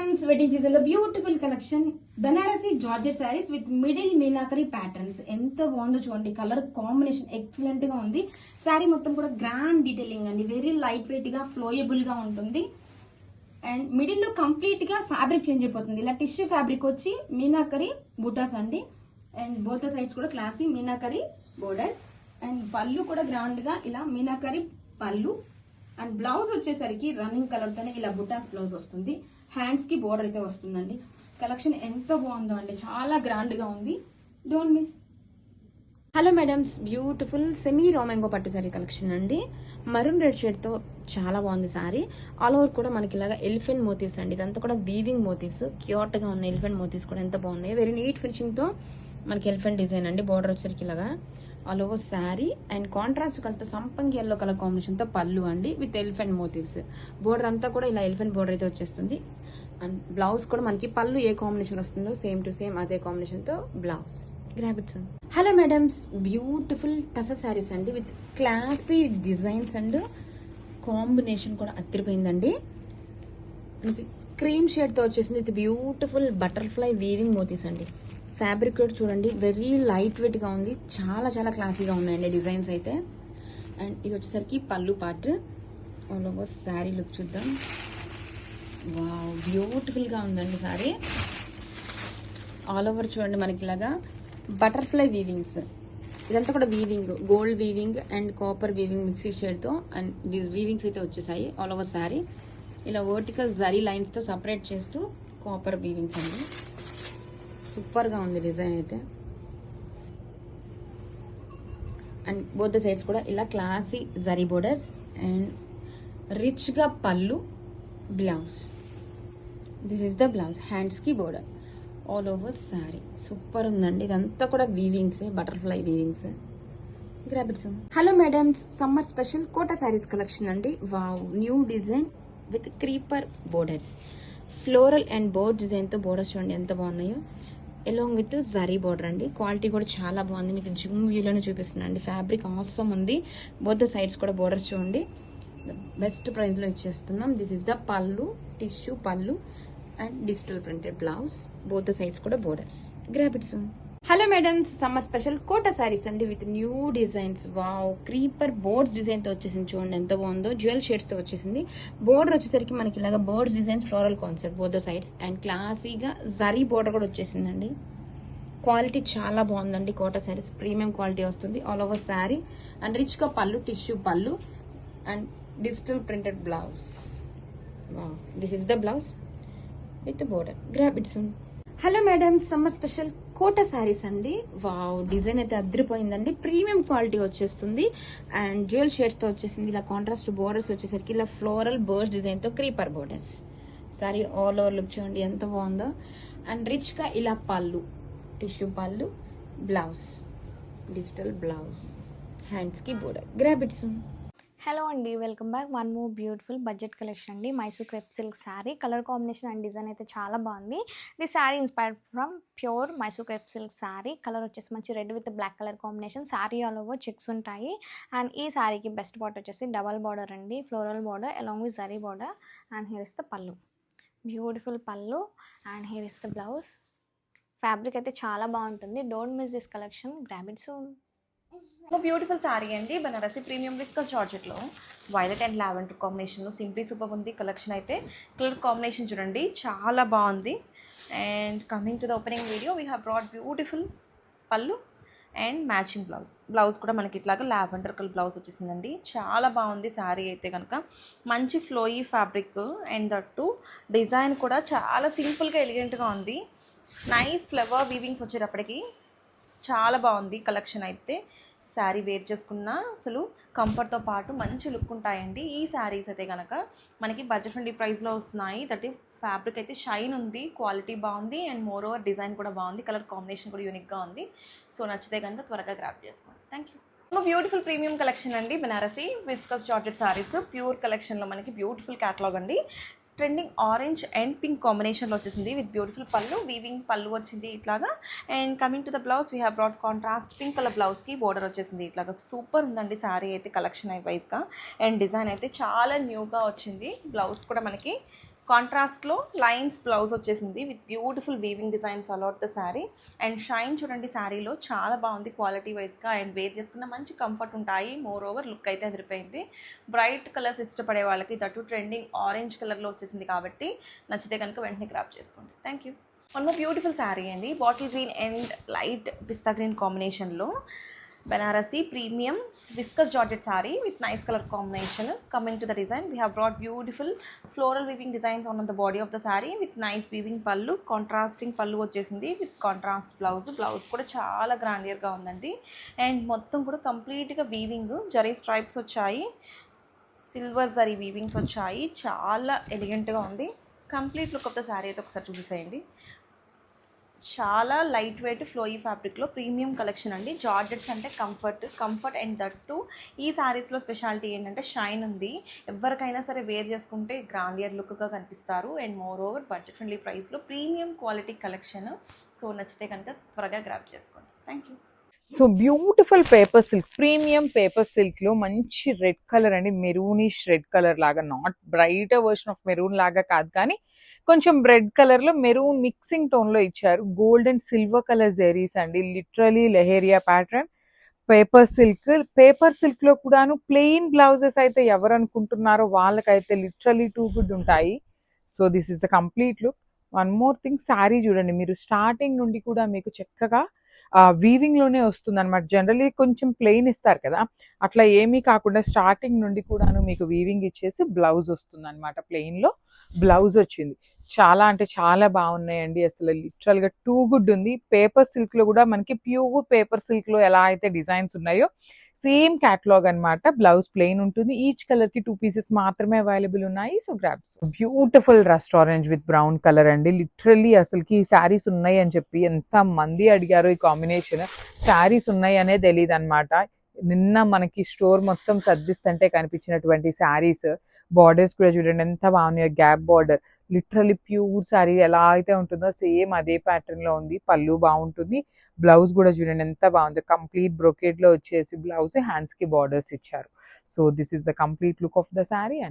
Madams wedding season లో beautiful collection Banarasi georgette saris with middle meenakari patterns. ఎంత బాగుందో చూడండి, కలర్ కాంబినేషన్ ఎక్సలెంట్ గా ఉంది. శారీ మొత్తం కూడా గ్రాండ్ డీటెయిలింగ్ అండి, వెరీ లైట్ వెయిట్ గా ఫ్లోయబుల్ గా ఉంటుంది. అండ్ మిడిల్ లో కంప్లీట్ గా ఫ్యాబ్రిక్ చేంజ్ అయిపోతుంది. ఇలా టిష్యూ ఫ్యాబ్రిక్ వచ్చి మీనాకరీ బూటాస్ అండి. అండ్ బోత్ సైడ్స్ కూడా క్లాసీ మీనాకరీ బోర్డర్స్. అండ్ పళ్ళు కూడా గ్రాండ్ గా ఇలా మీనాకరీ పళ్ళు. అండ్ బ్లౌజ్ వచ్చేసరికి రన్నింగ్ కలర్ తోనే ఇలా బుటాస్ బ్లౌజ్ వస్తుంది. హ్యాండ్స్ కి బోర్డర్ అయితే వస్తుందండి. కలెక్షన్ ఎంత బాగుందో అండి, చాలా గ్రాండ్ గా ఉంది. Don't miss. Hello madams, beautiful semi రోమాంగో పట్టు సారీ కలెక్షన్ అండి. మరూన్ రెడ్ షేడ్ తో చాలా బాగుంది సారీ. ఆల్ ఓవర్ కూడా మనకి ఇలాగా ఎలిఫెంట్ మోటివ్స్ అండి. ఇదంతా కూడా వీవింగ్ మోటివ్స్, క్యూట్ గా ఉన్న ఎలిఫెంట్ మోటివ్స్ కూడా ఎంత బాగున్నాయి. వెరీ నీట్ ఫినిషింగ్ తో మనకి ఎలిఫెంట్ డిజైన్ అండి. బోర్డర్ వచ్చేసరికి ఇలాగా all over sari. And contrast colour సంపంగి ఎల్లో కలర్ కాంబినేషన్ తో పళ్ళు అండి విత్ ఎలిఫెంట్ మోటివ్స్. బోర్డర్ అంతా కూడా ఇలా ఎలిఫెంట్ బోర్డర్ అయితే వచ్చేస్తుంది. అండ్ బ్లౌజ్ కూడా మనకి పళ్ళు ఏ కాంబినేషన్ వస్తుందో సేమ్ టు సేమ్ అదే కాంబినేషన్ తో blouse. Grab it's. Hello madams, beautiful tussar saris అండి with classy designs and combination కూడా అదిరిపోయిందండి. క్రీమ్ షేడ్ తో వచ్చేసింది with beautiful butterfly weaving motifs అండి. ఫ్యాబ్రిక్ కూడా చూడండి, వెరీ లైట్ వెయిట్ గా ఉంది. చాలా చాలా క్లాసీగా ఉన్నాయండి డిజైన్స్ అయితే. అండ్ ఇది వచ్చేసరికి పళ్ళు part. All over sari look చూద్దాం. వావ్, బ్యూటిఫుల్ గా ఉందండి శారీ. ఆల్ ఓవర్ చూడండి మనకి ఇలాగా బటర్ఫ్లై వీవింగ్స్. ఇదంతా కూడా weaving, gold weaving and copper weaving mixie shade తో అండ్ వీవింగ్స్ అయితే వచ్చేసాయి ఆల్ ఓవర్ శారీ. ఇలా వర్టికల్ జరీ లైన్స్ తో సపరేట్ చేస్తూ కాపర్ వీవింగ్స్ అండి. సూపర్ గా ఉంది డిజైన్ అయితే. అండ్ బోత్ సైడ్స్ కూడా ఇలా classy zari borders and rich గా pallu, blouse. This is the blouse. Hands కి border all over sari. Super ఉందండి. ఇదంతా కూడా weavings, butterfly weavings. Grab it's. Hello madam, summer special Kota saris collection అండి. Wow, new design with creeper borders. Floral and board design తో borders చూడండి ఎంత బాగున్నాయో. ఎలాంగ్ విత్ జరీ బోర్డర్ అండి. క్వాలిటీ కూడా చాలా బాగుంది. మీకు జూమ్ వ్యూలోనే చూపిస్తున్నాను అండి. ఫ్యాబ్రిక్ ఆసమ్ ఉంది. బోత్ సైడ్స్ కూడా బోర్డర్స్ చూడండి. బెస్ట్ ప్రైస్ లో ఇచ్చేస్తున్నాం. This is the pallu, tissue pallu and digital printed blouse. Both sides కూడా borders. Grab it's. Hello madam, summer special Kota saris అండి with new designs. Wow, creeper boards design తో వచ్చేసింది చూడండి ఎంత బాగుందో. జ్యువెల్ షేడ్స్ తో వచ్చేసింది. బోర్డర్ వచ్చేసరికి మనకి ఇలాగా boards designs, floral concept both sides and క్లాసీగా జరీ బోర్డర్ కూడా వచ్చేసిందండి. క్వాలిటీ చాలా బాగుందండి. కోటా శారీస్ ప్రీమియం క్వాలిటీ వస్తుంది. All over sari and rich గా pallu, tissue pallu and digital printed blouse. Wow, this is the blouse with border. Grab it's. Hello madam, summer special Kota saris అండి. Wow, design అయితే అదిరిపోయిందండి. ప్రీమియం క్వాలిటీ వచ్చేస్తుంది అండ్ జ్యువెల్ షేడ్స్ తో వచ్చేసింది. ఇలా కాంట్రాస్ట్ బోర్డర్స్ వచ్చేసరికి ఇలా ఫ్లోరల్ బర్డ్స్ డిజైన్ తో creeper borders. Sorry all over look చూడండి ఎంత బాగుందో. అండ్ రిచ్ గా ఇలా pallu, tissue pallu, blouse, digital blouse, hands కి బోర్డర్. గ్రాబిట్స్. హలో అండి, welcome back. One more beautiful budget collection అండి. Mysore crepe silk sari. Colour combination and design అయితే చాలా బాగుంది. The sari inspired from pure Mysore crepe silk sari. Colour వచ్చేసి మంచి red with black colour combination. Sari all over checks ఉంటాయి. And ఈ శారీకి బెస్ట్ పార్ట్ వచ్చేసి డబల్ బార్డర్ అండి, floral border along with zari border. And here is the pallu, beautiful pallu. And here is the blouse. Fabric అయితే చాలా బాగుంటుంది. Don't miss this collection. Grab it soon. Beautiful sari అండి, Banarasi premium viscose జార్జెట్లో violet and lavender కాంబినేషన్లో simply super ఉంది collection అయితే. Colour combination చూడండి చాలా బాగుంది. And coming to the opening video we have brought beautiful pallu and matching blouse కూడా మనకి ఇట్లాగా లావెండర్ కలర్ బ్లౌజ్ వచ్చేసిందండి. చాలా బాగుంది శారీ అయితే కనుక. మంచి flowy fabric and that design కూడా చాలా సింపుల్గా ఎలిగెంట్గా ఉంది. నైస్ ఫ్లవర్ వీవింగ్స్ వచ్చేటప్పటికి చాలా బాగుంది కలెక్షన్ అయితే. శారీ వేర్ చేసుకున్న అసలు కంఫర్ట్తో పాటు మంచి లుక్ ఉంటాయండి ఈ శారీస్ అయితే కనుక. మనకి బడ్జెట్ ఫ్రెండ్లీ ప్రైస్లో వస్తున్నాయి. దట్ ఫ్యాబ్రిక్ అయితే షైన్ ఉంది, క్వాలిటీ బాగుంది అండ్ మోర్ ఓవర్ డిజైన్ కూడా బాగుంది. కలర్ కాంబినేషన్ కూడా యూనిక్గా ఉంది. సో నచ్చితే కనుక త్వరగా గ్రాప్ చేసుకోండి. Thank you. Beautiful premium collection అండి, Banarasi viscose georgette saris pure కలెక్షన్లో మనకి బ్యూటిఫుల్ క్యాటలాగ్ అండి. ట్రెండింగ్ ఆరెంజ్ అండ్ పింక్ కాంబినేషన్లో వచ్చేసింది with beautiful pallu, weaving pallu వచ్చింది ఇట్లాగా. And coming to the blouse we have brought contrast pink colour బ్లౌజ్కి బోర్డర్ వచ్చేసింది ఇట్లాగా. సూపర్ ఉందండి శారీ అయితే కలెక్షన్ వైజ్గా. అండ్ డిజైన్ అయితే చాలా న్యూగా వచ్చింది. బ్లౌజ్ కూడా మనకి కాంట్రాస్ట్లో లైన్స్ బ్లౌజ్ వచ్చేసింది with beautiful weaving designs a lot the sari. And shine చూడండి శారీలో చాలా బాగుంది క్వాలిటీ వైజ్గా. అండ్ వేర్ చేసుకున్న మంచి కంఫర్ట్ ఉంటాయి. మోర్ ఓవర్ లుక్ అయితే అదిరిపోయింది. బ్రైట్ కలర్స్ ఇష్టపడే వాళ్ళకి దట్టు ట్రెండింగ్ ఆరెంజ్ కలర్లో వచ్చేసింది కాబట్టి నచ్చితే కనుక వెంటనే గ్రాప్ చేసుకోండి. Thank you. One more beautiful sari అండి, bottle green and light pista green కాంబినేషన్లో బనారసి ప్రీమియం viscose జార్జెట్ saree with nice color combination. Coming to the design, we have brought beautiful floral weaving designs on the body of the saree with nice weaving pallu, contrasting pallu వచ్చేసింది with contrast blouse కూడా చాలా గ్రాండియర్గా ఉందండి. And మొత్తం కూడా కంప్లీట్గా weaving zari stripes వచ్చాయి, silver zari వీవింగ్స్ వచ్చాయి, చాలా ఎలిగెంట్గా ఉంది. Complete look of the sari అయితే ఒకసారి చూసేయండి. చాలా లైట్ వెయిట్ ఫ్లోయీ ఫ్యాబ్రిక్లో ప్రీమియం కలెక్షన్ అండి. జార్జెట్స్ అంటే కంఫర్ట్ అండ్ దట్టు ఈ శారీస్లో స్పెషాలిటీ ఏంటంటే షైన్ ఉంది. ఎవరికైనా సరే వేర్ చేసుకుంటే గ్రాండియర్ లుక్గా కనిపిస్తారు. And more over budget friendly ప్రైస్లో ప్రీమియం క్వాలిటీ కలెక్షన్. సో నచ్చితే కనుక త్వరగా గ్రాప్ చేసుకోండి. Thank you. So beautiful paper silk, premium paper silk లో మంచి రెడ్ కలర్ అండి, మెరూనిష్ రెడ్ కలర్ లాగా, not bright version of maroon లాగా కాదు కానీ కొంచెం రెడ్ కలర్ లో మెరూన్ మిక్సింగ్ టోన్ లో ఇచ్చారు. Gold and silver colour zaris అండి, literally leheriya pattern. Paper silk లో కూడాను ప్లెయిన్ బ్లౌజెస్ అయితే ఎవరు అనుకుంటున్నారో వాళ్ళకైతే లిటరలీ టూ గుడ్ ఉంటాయి. So this is the complete look. One more thing, sari చూడండి మీరు, స్టార్టింగ్ నుండి కూడా మీకు చక్కగా వీవింగ్ లోనే వస్తుంది అనమాట. జనరలీ కొంచెం ప్లెయిన్ ఇస్తారు కదా, అట్లా ఏమీ కాకుండా స్టార్టింగ్ నుండి కూడాను మీకు వీవింగ్ ఇచ్చేసి బ్లౌజ్ వస్తుంది అనమాట. ప్లెయిన్ లో బ్లౌజ్ వచ్చింది. చాలా అంటే చాలా బాగున్నాయండి, అసలు లిటరల్ గా టూ గుడ్ ఉంది. పేపర్ సిల్క్ లో కూడా మనకి ప్యూర్ పేపర్ సిల్క్ లో ఎలా అయితే డిజైన్స్ ఉన్నాయో సేమ్ క్యాటలాగ్ అన్నమాట. బ్లౌజ్ ప్లెయిన్ ఉంటుంది. ఈచ్ కలర్ కి 2 పీసెస్ మాత్రమే అవైలబుల్ ఉన్నాయి. So grabs. Beautiful rust orange with brown colour అండి. లిటరల్లీ అసలుకి శారీస్ ఉన్నాయి అని చెప్పి ఎంత మంది అడిగారు ఈ కాంబినేషన్. శారీస్ ఉన్నాయి అనే తెలియదు అనమాట. నిన్న మనకి స్టోర్ మొత్తం సర్దిస్తుంటే కనిపించినటువంటి శారీస్. బార్డర్స్ కూడా చూడండి ఎంత బాగున్నాయో, gap border. Literally pure sari ఎలా అయితే ఉంటుందో సేమ్ అదే ప్యాటర్న్ లో ఉంది. పళ్ళు బాగుంటుంది. బ్లౌజ్ కూడా చూడండి ఎంత బాగుంది, కంప్లీట్ బ్రొకేట్ లో వచ్చేసి బ్లౌజ్, హ్యాండ్స్ కి బార్డర్స్ ఇచ్చారు. So this is the complete look of the sari. And